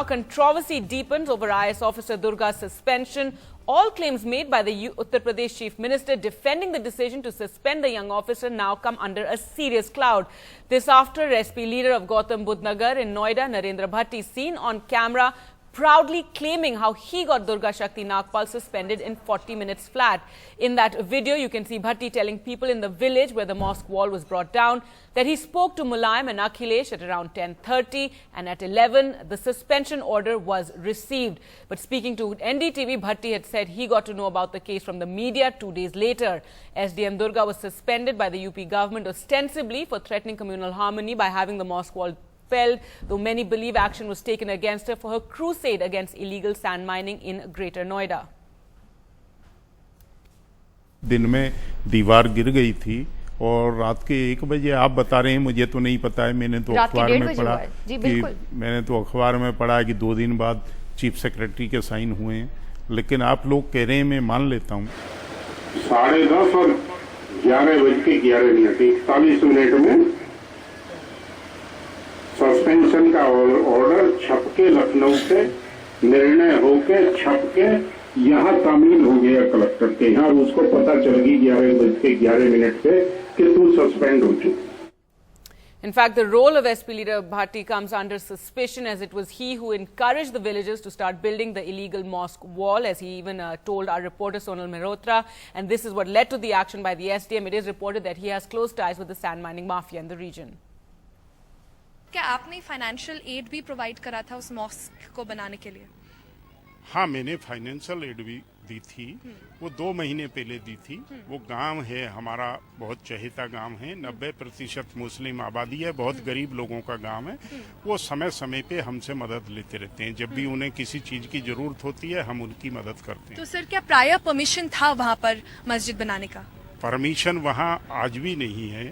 Controversy deepens over IS officer Durga's suspension. All claims made by the Uttar Pradesh Chief Minister defending the decision to suspend the young officer now come under a serious cloud. This after SP leader of Gautam Budh Nagar in Noida, Narendra Bhatti, seen on camera proudly claiming how he got Durga Shakti Nagpal suspended in 40 minutes flat. In that video, you can see Bhatti telling people in the village where the mosque wall was brought down that he spoke to Mulayam and Akhilesh at around 10:30, and at 11, the suspension order was received. But speaking to NDTV, Bhatti had said he got to know about the case from the media 2 days later. SDM Durga was suspended by the UP government ostensibly for threatening communal harmony by having the mosque wall felled, though many believe action was taken against her for her crusade against illegal sand mining in Greater Noida. दिन में दीवार गिर गई थी और रात के 1 बजे आप बता रहे हैं, मुझे तो नहीं पता है। मैंने तो अखबार में पढ़ा कि 2 दिन बाद चीफ सेक्रेटरी के साइन हुए हैं, लेकिन आप लोग कह रहे हैं, मैं मान लेता हूँ। 10:30 और 11:41 में सस्पेंशन का ऑर्डर छपके लखनऊ से निर्णय होके छपके यहाँ तामील हो गया कलेक्टर के यहाँ, उसको पता चल गई 11:11 से कि तू सस्पेंड हो चुका। In fact, the role of SP leader Bhatti comes under suspicion, as it was he who encouraged the villagers to start building the illegal mosque wall, as he even told our reporter Sonal Mehrotra. And this is what led to the action by the SDM. It is reported that he has close ties with the sand mining mafia in the region. क्या आपने financial aid भी provide करा था उस mask को बनाने के लिए? हाँ, मैंने फाइनेंशियल एड भी दी थी, वो 2 महीने पहले दी थी। वो गांव है हमारा, बहुत चहेता गांव है, 90% मुस्लिम आबादी है, बहुत गरीब लोगों का गांव है। वो समय समय पे हमसे मदद लेते रहते हैं, जब भी उन्हें किसी चीज की जरूरत होती है हम उनकी मदद करते हैं। तो सर, क्या प्रायर परमिशन था वहाँ पर मस्जिद बनाने का? परमिशन वहाँ आज भी नहीं है,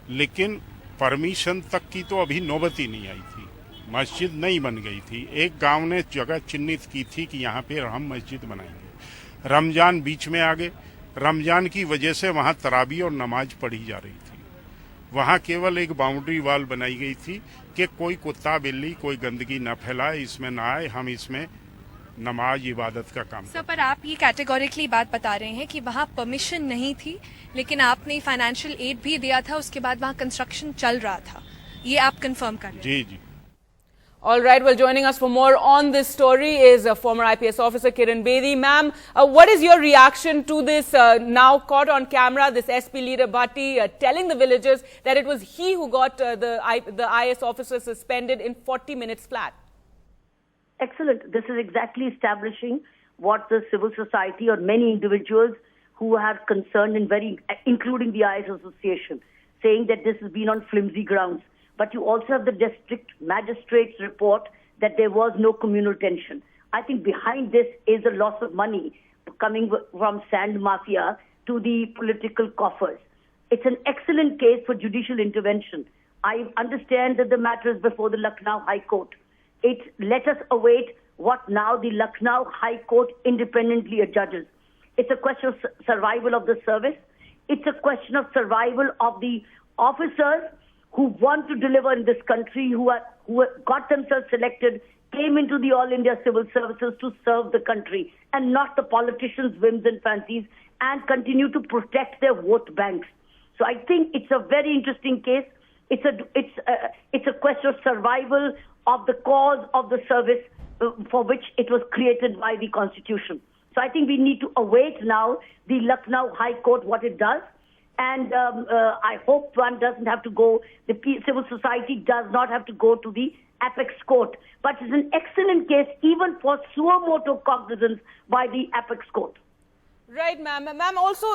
लेकिन परमिशन तक की तो अभी नौबत ही नहीं आई थी। मस्जिद नहीं बन गई थी। एक गांव ने जगह चिन्हित की थी कि यहाँ पे हम मस्जिद बनाएंगे। रमजान बीच में आ गए, रमजान की वजह से वहाँ तरावी और नमाज पढ़ी जा रही थी। वहाँ केवल एक बाउंड्री वॉल बनाई गई थी कि कोई कुत्ता बिल्ली कोई गंदगी न फैलाए, इसमें न आए, हम इसमें नमाज इबादत का काम। सर, पर आप ये कैटेगोरिकली बात बता रहे हैं कि वहाँ परमिशन नहीं थी, लेकिन आपने फाइनेंशियल एड भी दिया था, उसके बाद वहाँ कंस्ट्रक्शन चल रहा था, ये आप कंफर्म कर रहे हैं? जी जी। All right, well, joining us for more on this story is former IPS officer Kiran Bedi. Ma'am, what is your reaction to this now caught on camera, this SP leader Bhatti telling the villagers that it was he who got the IS officer suspended in 40 minutes flat? Excellent. This is exactly establishing what the civil society or many individuals who are concerned in including the IS Association, saying that this has been on flimsy grounds. But you also have the district magistrate's report that there was no communal tension. I think behind this is a loss of money coming from sand mafia to the political coffers. It's an excellent case for judicial intervention. I understand that the matter is before the Lucknow High Court. Let us await what now the Lucknow High Court independently adjudges. It's a question of survival of the service. It's a question of survival of the officers who want to deliver in this country, who got themselves selected, came into the All India Civil Services to serve the country, and not the politicians' whims and fancies, and continue to protect their vote banks. So I think it's a very interesting case. It's a question of survival of the cause of the service for which it was created by the Constitution. So I think we need to await now the Lucknow High Court what it does. And I hope one doesn't have to go, the civil society does not have to go to the apex court. But it's an excellent case even for suo motu cognizance by the apex court. Right, ma'am. Ma'am, also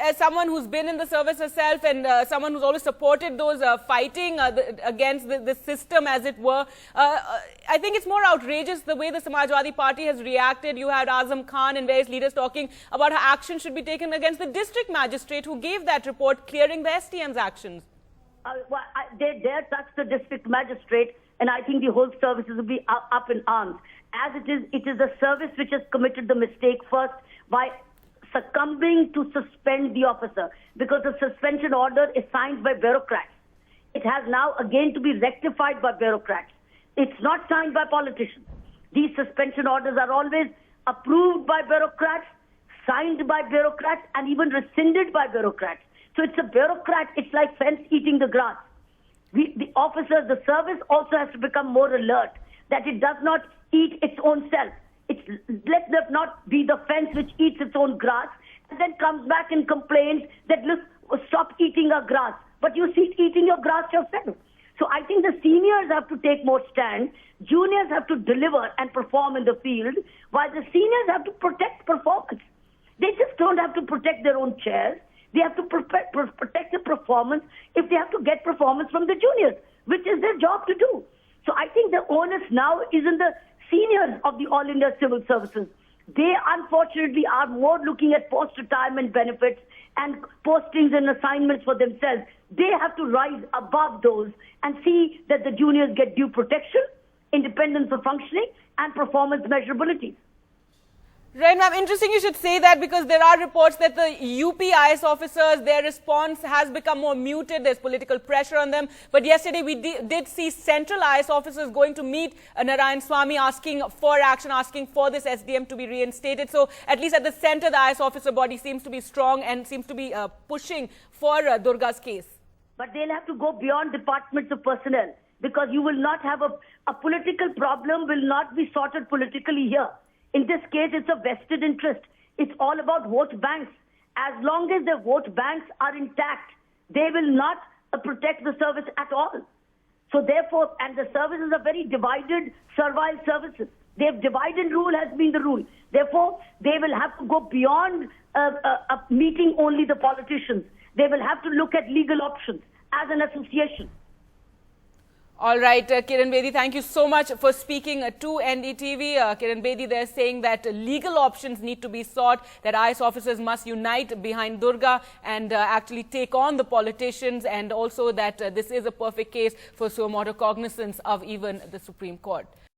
as someone who's been in the service herself and someone who's always supported those fighting against the system, as it were, I think it's more outrageous the way the Samajwadi Party has reacted. You had Azam Khan and various leaders talking about how action should be taken against the district magistrate who gave that report clearing the STM's actions. They dare touch the district magistrate, and I think the whole services will be up in arms. As it is a service which has committed the mistake first by succumbing to suspend the officer, because the suspension order is signed by bureaucrats. It has now again to be rectified by bureaucrats. It's not signed by politicians. These suspension orders are always approved by bureaucrats, signed by bureaucrats, and even rescinded by bureaucrats. So it's a bureaucrat, it's like fence eating the grass. The officers, the service also has to become more alert that it does not eat its own self. Let that not be the fence which eats its own grass and then comes back and complains that, look, stop eating our grass. But you see eating your grass yourself. So I think the seniors have to take more stand. Juniors have to deliver and perform in the field, while the seniors have to protect performance. They just don't have to protect their own chairs. They have to protect the performance if they have to get performance from the juniors, which is their job to do. So I think the onus now is in the seniors of the All India Civil Services. They unfortunately are more looking at post-retirement benefits and postings and assignments for themselves. They have to rise above those and see that the juniors get due protection, independence of functioning, and performance measurability. Right, ma'am. Interesting you should say that, because there are reports that the UP IS officers, their response has become more muted. There's political pressure on them. But yesterday we did see central IS officers going to meet Narayan Swamy, asking for action, asking for this SDM to be reinstated. So at least at the center, the IS officer body seems to be strong and seems to be pushing for Durga's case. But they'll have to go beyond departments of personnel, because you will not have a political problem will not be sorted politically here. In this case, it's a vested interest. It's all about vote banks. As long as the vote banks are intact, they will not protect the service at all. So therefore, and the services are very divided, servile services. They've divide and rule has been the rule. Therefore, they will have to go beyond meeting only the politicians. They will have to look at legal options as an association. All right, Kiran Bedi, thank you so much for speaking to NDTV. Kiran Bedi there saying that legal options need to be sought, that IS officers must unite behind Durga and actually take on the politicians, and also that this is a perfect case for suo motu cognizance of even the Supreme Court.